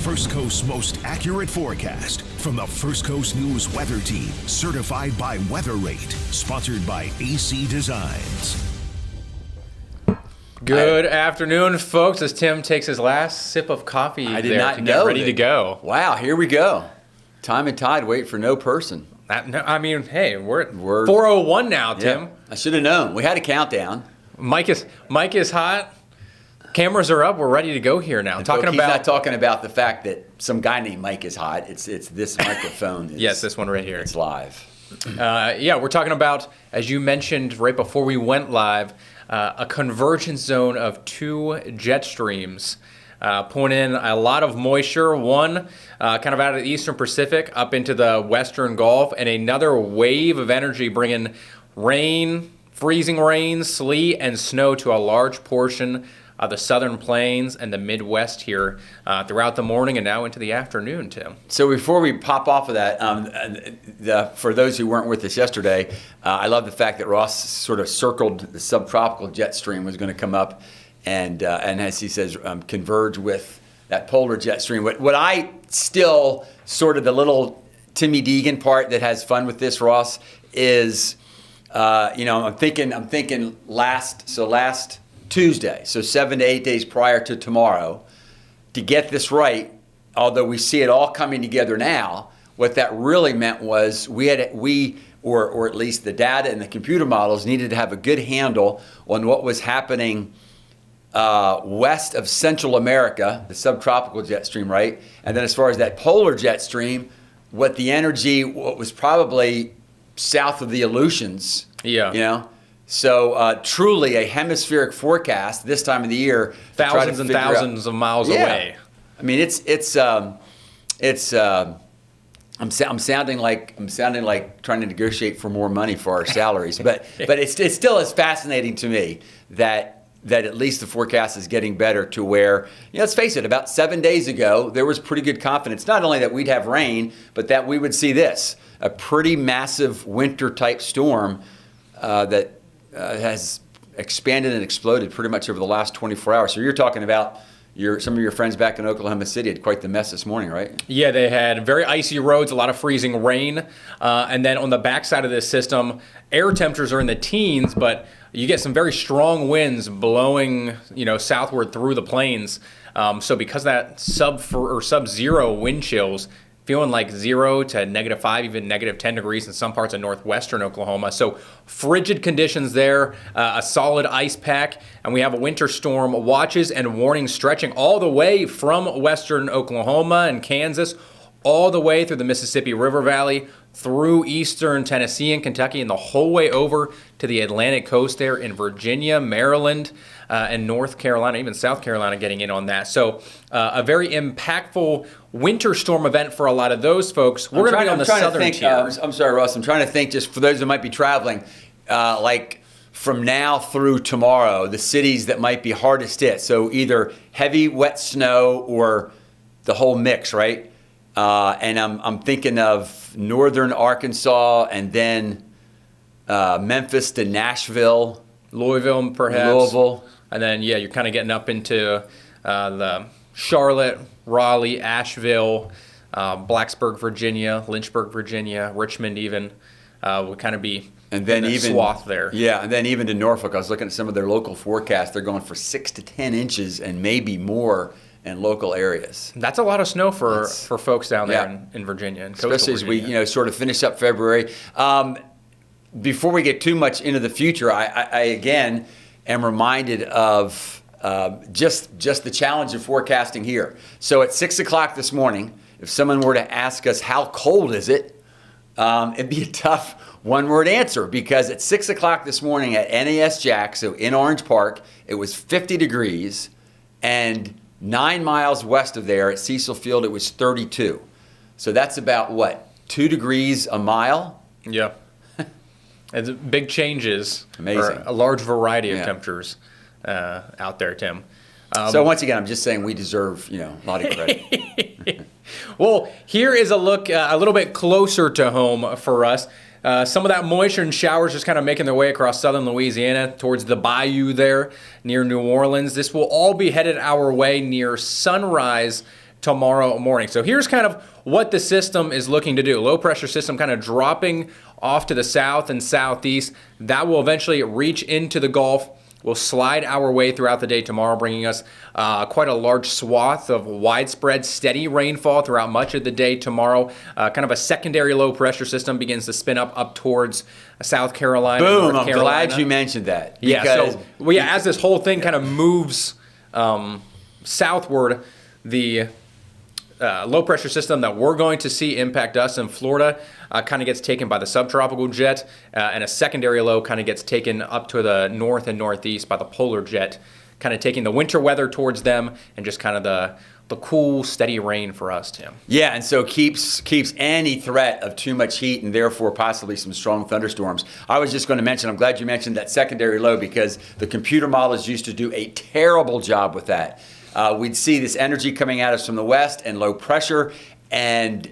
First Coast's most accurate forecast from the First Coast News Weather Team, certified by Weather Rate, sponsored by AC Designs. Good afternoon, folks, as Tim takes his last sip of coffee I did not know get ready to go. Wow, here we go. Time and tide wait for no person. I mean, hey, we're at 4:01 now, Tim. Yeah, I should have known. We had a countdown. Mike is hot. Cameras are up. We're ready to go here now. He's not talking about the fact that some guy named Mike is hot. It's this microphone. Yes, this one right here. It's live. We're talking about, as you mentioned right before we went live, a convergence zone of two jet streams pulling in a lot of moisture, one kind of out of the eastern Pacific up into the western Gulf, and another wave of energy bringing rain, freezing rain, sleet, and snow to a large portion of the southern plains and the Midwest here throughout the morning and now into the afternoon, Tim. So before we pop off of that, for those who weren't with us yesterday, I love the fact that Ross sort of circled the subtropical jet stream was going to come up and as he says, converge with that polar jet stream. What I still sort of the little Tim Deegan part that has fun with this, Ross, is I'm thinking last Tuesday, so 7 to 8 days prior to tomorrow, to get this right, although we see it all coming together now, what that really meant was or at least the data and the computer models needed to have a good handle on what was happening west of Central America, the subtropical jet stream, right? And then as far as that polar jet stream, what was probably south of the Aleutians, So truly a hemispheric forecast this time of the year. Thousands and thousands of miles away. I mean, I'm sounding like trying to negotiate for more money for our salaries, but it's still as fascinating to me that at least the forecast is getting better to where, let's face it, about 7 days ago, there was pretty good confidence, not only that we'd have rain, but that we would see a pretty massive winter type storm that has expanded and exploded pretty much over the last 24 hours. So you're talking about some of your friends back in Oklahoma City had quite the mess this morning, right? Yeah, they had very icy roads, a lot of freezing rain. And then on the backside of this system, air temperatures are in the teens, but you get some very strong winds blowing, southward through the plains. So because of that sub-zero wind chills, feeling like 0 to -5, even -10 degrees in some parts of northwestern Oklahoma. So frigid conditions there, a solid ice pack, and we have a winter storm watches and warnings stretching all the way from western Oklahoma and Kansas, all the way through the Mississippi River Valley, through eastern Tennessee and Kentucky, and the whole way over to the Atlantic coast there in Virginia, Maryland, and North Carolina, even South Carolina getting in on that. So a very impactful winter storm event for a lot of those folks. We're going to be on the southern tier. I'm sorry, Russ. I'm trying to think, just for those that might be traveling, like from now through tomorrow, the cities that might be hardest hit. So either heavy, wet snow or the whole mix, right? And I'm thinking of northern Arkansas and then Memphis to Nashville. Louisville, perhaps. And then, you're kind of getting up into the Charlotte, Raleigh, Asheville, Blacksburg, Virginia, Lynchburg, Virginia, Richmond even would kind of be and then in even swath there. Yeah, and then even to Norfolk. I was looking at some of their local forecasts. They're going for 6 to 10 inches and maybe more in local areas. That's a lot of snow for folks down there in Virginia. And especially as we sort of finish up February. Before we get too much into the future, I again am reminded of just the challenge of forecasting here. So at 6 o'clock this morning, if someone were to ask us how cold is it, it'd be a tough one-word answer, because at 6 o'clock this morning at NAS Jack, so in Orange Park, it was 50 degrees, and 9 miles west of there at Cecil Field, it was 32. So that's about, 2 degrees a mile? Yeah. It's big changes. Amazing. A large variety of temperatures out there, Tim. So once again, I'm just saying we deserve, a lot of credit. Well, here is a look a little bit closer to home for us. Some of that moisture and showers just kind of making their way across southern Louisiana towards the bayou there near New Orleans. This will all be headed our way near sunrise tomorrow morning. So here's kind of what the system is looking to do. Low pressure system kind of dropping off to the south and southeast. That will eventually reach into the Gulf. We'll slide our way throughout the day tomorrow, bringing us quite a large swath of widespread steady rainfall throughout much of the day tomorrow. Kind of a secondary low pressure system begins to spin up towards South Carolina. Boom, North I'm Carolina. glad you mentioned that. Yeah, as this whole thing kind of moves southward, the low pressure system that we're going to see impact us in Florida kind of gets taken by the subtropical jet, and a secondary low kind of gets taken up to the north and northeast by the polar jet, kind of taking the winter weather towards them and just kind of the cool, steady rain for us, Tim. Yeah, and so keeps any threat of too much heat and therefore possibly some strong thunderstorms. I was just going to mention, I'm glad you mentioned that secondary low, because the computer models used to do a terrible job with that. We'd see this energy coming at us from the west and low pressure, and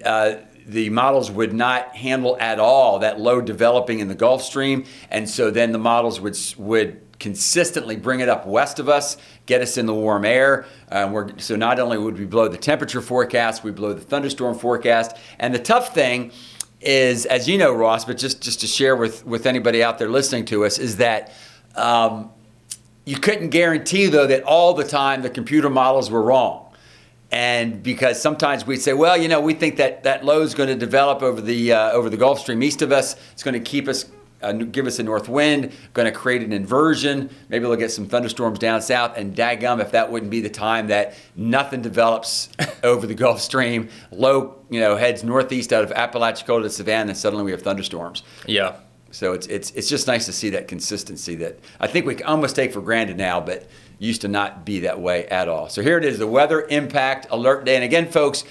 the models would not handle at all that low developing in the Gulf Stream, and so then the models would consistently bring it up west of us, get us in the warm air. So not only would we blow the temperature forecast, we blow the thunderstorm forecast. And the tough thing is, as you know, Ross, but just to share with anybody out there listening to us, is that you couldn't guarantee, though, that all the time the computer models were wrong. And because sometimes we'd say, well, we think that low is going to develop over the Gulf Stream east of us. It's going to keep us, give us a north wind, going to create an inversion. Maybe we'll get some thunderstorms down south. And daggum, if that wouldn't be the time that nothing develops over the Gulf Stream, low, heads northeast out of Apalachicola to Savannah, and suddenly we have thunderstorms. Yeah. So it's just nice to see that consistency that I think we almost take for granted now, but used to not be that way at all. So here it is, the weather impact alert day. And again, folks,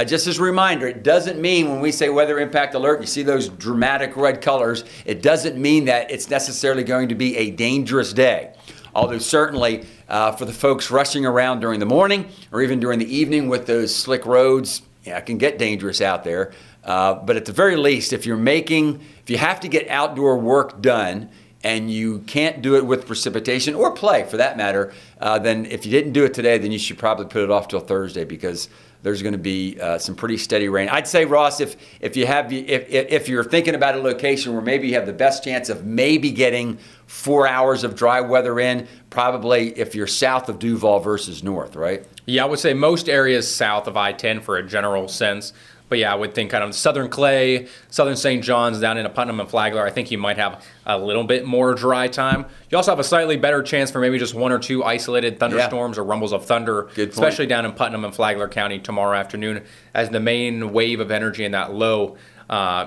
just as a reminder, it doesn't mean when we say weather impact alert, you see those dramatic red colors, it doesn't mean that it's necessarily going to be a dangerous day. Although certainly for the folks rushing around during the morning or even during the evening with those slick roads, it can get dangerous out there. But at the very least, if you have to get outdoor work done and you can't do it with precipitation or play for that matter, then if you didn't do it today, then you should probably put it off till Thursday, because there's going to be some pretty steady rain. I'd say, Ross, if you're thinking about a location where maybe you have the best chance of maybe getting 4 hours of dry weather in, probably if you're south of Duval versus north, right? Yeah, I would say most areas south of I-10 for a general sense. But yeah, I would think kind of southern Clay, southern St. John's, down into Putnam and Flagler, I think you might have a little bit more dry time. You also have a slightly better chance for maybe just one or two isolated thunderstorms or rumbles of thunder, especially down in Putnam and Flagler County tomorrow afternoon, as the main wave of energy in that low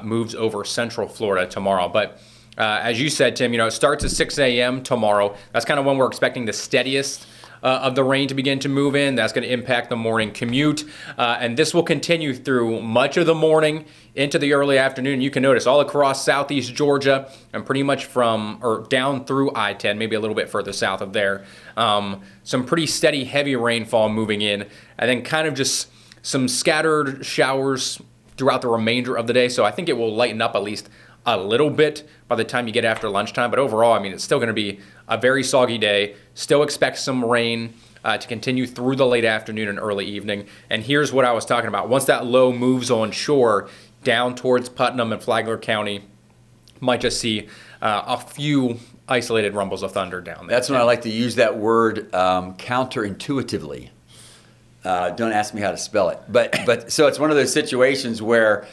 moves over central Florida tomorrow. But as you said, Tim, it starts at 6 a.m. tomorrow. That's kind of when we're expecting the steadiest of the rain to begin to move in. That's going to impact the morning commute. And this will continue through much of the morning into the early afternoon. You can notice all across southeast Georgia and pretty much down through I-10, maybe a little bit further south of there. Some pretty steady, heavy rainfall moving in, and then kind of just some scattered showers throughout the remainder of the day. So I think it will lighten up at least a little bit by the time you get after lunchtime. But overall, it's still going to be a very soggy day. Still expect some rain to continue through the late afternoon and early evening. And here's what I was talking about. Once that low moves on shore down towards Putnam and Flagler County, might just see a few isolated rumbles of thunder down there. That's when I like to use that word counterintuitively. Don't ask me how to spell it. But so it's one of those situations where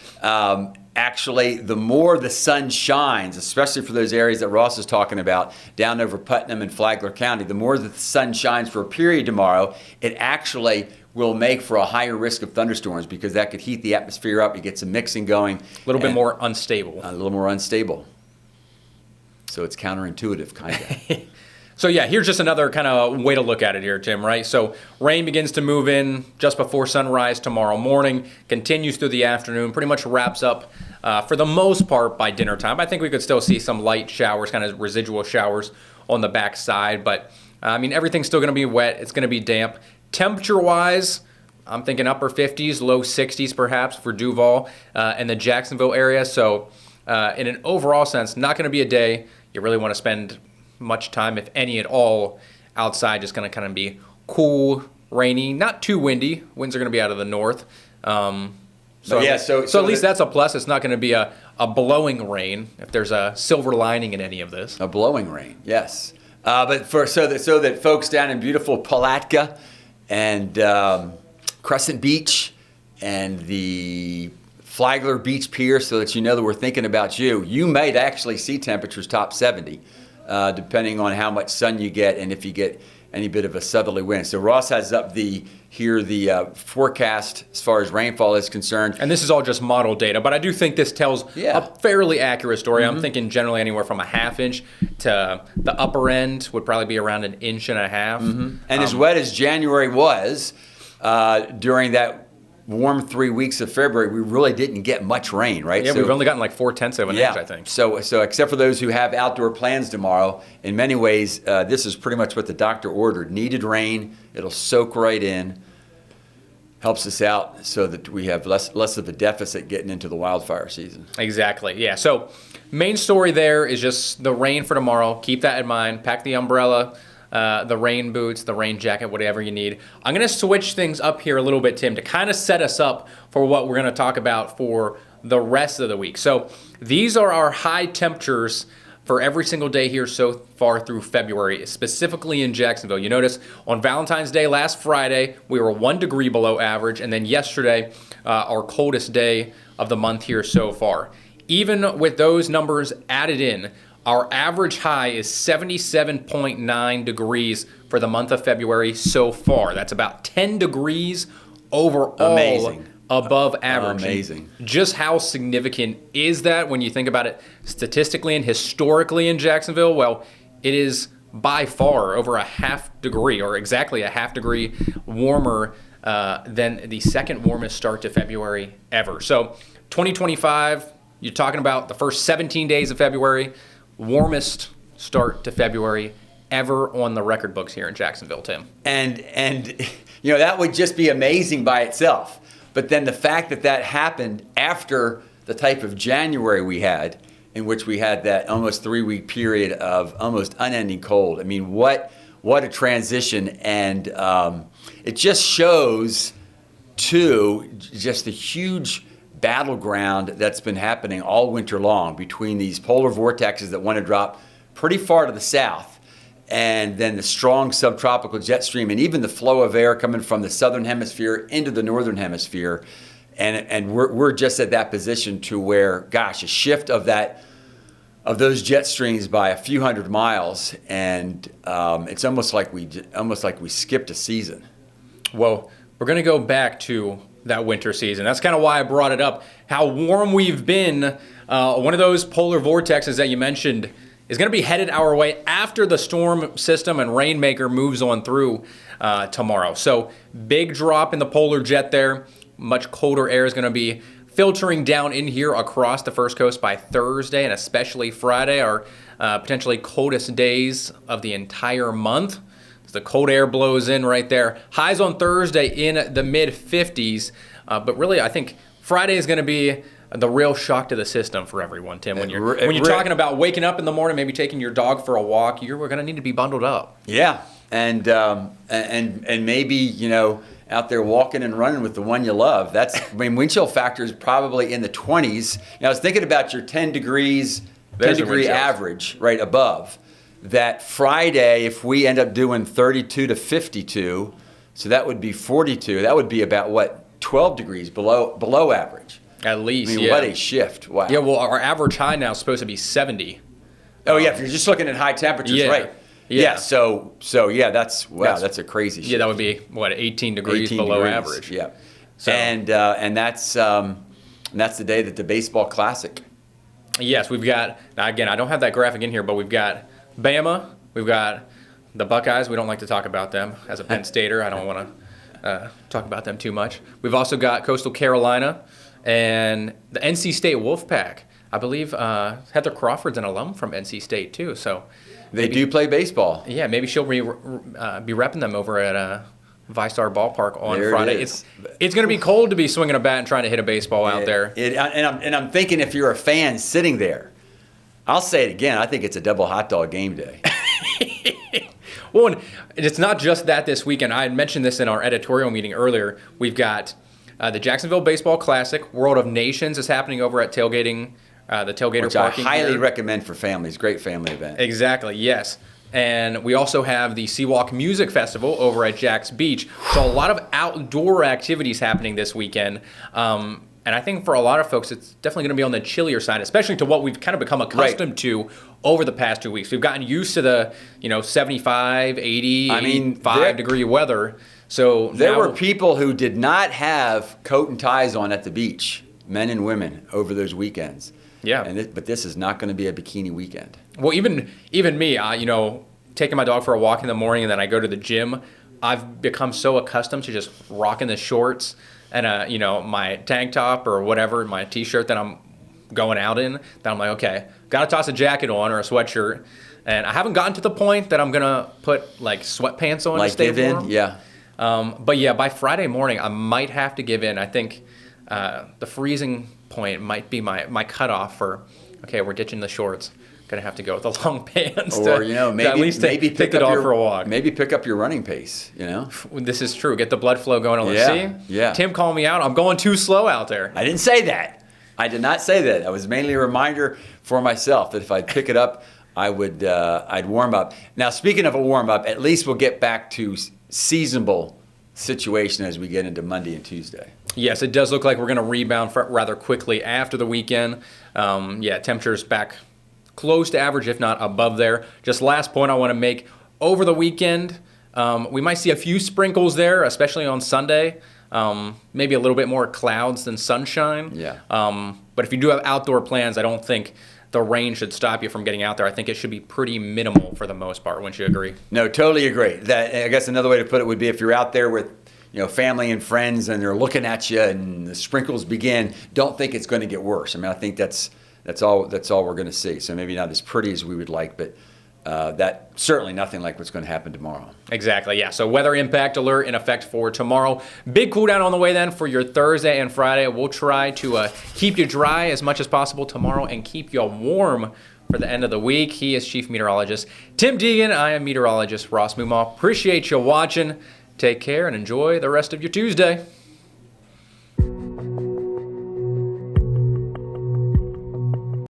actually the more the sun shines, especially for those areas that Ross is talking about, down over Putnam and Flagler County, the more the sun shines for a period tomorrow, it actually will make for a higher risk of thunderstorms, because that could heat the atmosphere up. You get some mixing going. A little bit more unstable. A little more unstable. So it's counterintuitive, kind of. So yeah, here's just another kind of way to look at it here, Tim, right? So rain begins to move in just before sunrise tomorrow morning, continues through the afternoon, pretty much wraps up for the most part by dinner time. I think we could still see some light showers, kind of residual showers on the backside, but everything's still going to be wet. It's going to be damp. Temperature-wise, I'm thinking upper 50s, low 60s perhaps for Duval and the Jacksonville area. So in an overall sense, not going to be a day you really want to spend much time, if any at all, outside. Just going to kind of be cool, rainy, not too windy. Winds are going to be out of the north. So at least that's a plus. It's not going to be a blowing rain, if there's a silver lining in any of this. A blowing rain, yes. But so that folks down in beautiful Palatka and Crescent Beach and the Flagler Beach Pier, so that you know that we're thinking about you. You might actually see temperatures top 70, depending on how much sun you get and if you get any bit of a southerly wind. So Ross has up the forecast as far as rainfall is concerned. And this is all just model data, but I do think this tells a fairly accurate story. I'm thinking generally anywhere from a ½ inch to the upper end would probably be around 1.5 inches. And as wet as January was, during that warm 3 weeks of February, we really didn't get much rain, right? Yeah, we've only gotten like 0.4 of an inch, I think. So except for those who have outdoor plans tomorrow, in many ways, this is pretty much what the doctor ordered. Needed rain. It'll soak right in. Helps us out so that we have less of a deficit getting into the wildfire season. Exactly, yeah. So main story there is just the rain for tomorrow. Keep that in mind. Pack the umbrella, the rain boots, the rain jacket, whatever you need. I'm going to switch things up here a little bit, Tim, to kind of set us up for what we're going to talk about for the rest of the week. So these are our high temperatures for every single day here so far through February, specifically in Jacksonville. You notice on Valentine's Day last Friday, we were 1 degree below average, and then yesterday, our coldest day of the month here so far. Even with those numbers added in, our average high is 77.9 degrees for the month of February so far. That's about 10 degrees overall. Amazing. Above average. Amazing. Just how significant is that when you think about it statistically and historically in Jacksonville? Well, it is by far over a ½ degree, or exactly a ½ degree warmer than the second warmest start to February ever. So 2025, you're talking about the first 17 days of February, warmest start to February ever on the record books here in Jacksonville, Tim. And you know, that would just be amazing by itself. But then the fact that happened after the type of January we had, in which we had that almost 3-week period of almost unending cold. I mean, what a transition. And it just shows, too, just the huge battleground that's been happening all winter long between these polar vortexes that want to drop pretty far to the south, and then the strong subtropical jet stream, and even the flow of air coming from the southern hemisphere into the northern hemisphere. And we're just at that position to where, gosh, a shift of those jet streams by a few hundred miles, and it's almost like we skipped a season. Well, we're going to go back to that winter season. That's kind of why I brought it up. How warm we've been. One of those polar vortexes that you mentioned is going to be headed our way after the storm system and rainmaker moves on through tomorrow. So big drop in the polar jet there. Much colder air is going to be filtering down in here across the First Coast by Thursday, and especially Friday, our potentially coldest days of the entire month. The cold air blows in right there. Highs on Thursday in the mid-50s. But really, I think Friday is going to be the real shock to the system for everyone, Tim. When you're talking about waking up in the morning, maybe taking your dog for a walk, you're going to need to be bundled up. Yeah, and maybe, you know, out there walking and running with the one you love. Wind chill factor is probably in the 20s. Now, I was thinking about your 10 degree average right above. That Friday, if we end up doing 32 to 52, so that would be 42. That would be about 12 degrees below average. At least, I mean, what a shift! Wow. Yeah, well, our average high now is supposed to be 70. Oh yeah, if you're just looking at high temperatures, right? Yeah. So yeah, that's a crazy shift. Yeah, that would be 18 degrees below average. Yeah. So, and that's the day that the baseball classic. Yes, we've got, now again, I don't have that graphic in here, but we've got Bama, we've got the Buckeyes. We don't like to talk about them. As a Penn Stater, I don't want to talk about them too much. We've also got Coastal Carolina and the NC State Wolfpack. I believe Heather Crawford's an alum from NC State too, so they do play baseball. Yeah, maybe she'll be repping them over at ViStar Ballpark on Friday. It's going to be cold to be swinging a bat and trying to hit a baseball out there. And I'm thinking, if you're a fan sitting there, I'll say it again, I think it's a double hot dog game day. Well, and it's not just that this weekend. I had mentioned this in our editorial meeting earlier. We've got the Jacksonville Baseball Classic, World of Nations is happening over at tailgating, the tailgater Which parking. I highly recommend for families. Great family event. Exactly, yes. And we also have the Seawalk Music Festival over at Jack's Beach. So a lot of outdoor activities happening this weekend. And I think for a lot of folks, it's definitely going to be on the chillier side, especially to what we've kind of become accustomed to over the past 2 weeks. We've gotten used to the 75, 80, 85-degree weather. So there were people who did not have coat and ties on at the beach, men and women, over those weekends. Yeah. But this is not going to be a bikini weekend. Well, even me, taking my dog for a walk in the morning and then I go to the gym, I've become so accustomed to just rocking the shorts and my tank top or whatever, my t-shirt that I'm going out in, that I'm like, okay, got to toss a jacket on or a sweatshirt. And I haven't gotten to the point that I'm going to put like sweatpants on to stay warm. Yeah. But yeah, by Friday morning, I might have to give in. I think the freezing point might be my cutoff for, okay, we're ditching the shorts. Gonna have to go with the long pants. Or maybe at least take the dog for a walk. Maybe pick up your running pace. This is true. Get the blood flow going. Let's see. Yeah. Tim called me out. I'm going too slow out there. I didn't say that. I did not say that. That was mainly a reminder for myself that if I'd pick it up, I'd warm up. Now, speaking of a warm up, at least we'll get back to seasonable situation as we get into Monday and Tuesday. Yes, it does look like we're going to rebound rather quickly after the weekend. Temperatures back close to average, if not above there. Just last point I want to make, over the weekend, we might see a few sprinkles there, especially on Sunday. Maybe a little bit more clouds than sunshine. Yeah. But if you do have outdoor plans, I don't think the rain should stop you from getting out there. I think it should be pretty minimal for the most part. Wouldn't you agree? No, totally agree. That, I guess another way to put it would be if you're out there with family and friends and they're looking at you and the sprinkles begin, don't think it's going to get worse. I think that's all we're going to see. So maybe not as pretty as we would like, but that certainly nothing like what's going to happen tomorrow. Exactly, yeah. So weather impact alert in effect for tomorrow. Big cool down on the way then for your Thursday and Friday. We'll try to keep you dry as much as possible tomorrow and keep you warm for the end of the week. He is Chief Meteorologist Tim Deegan. I am Meteorologist Ross Mummah. Appreciate you watching. Take care and enjoy the rest of your Tuesday.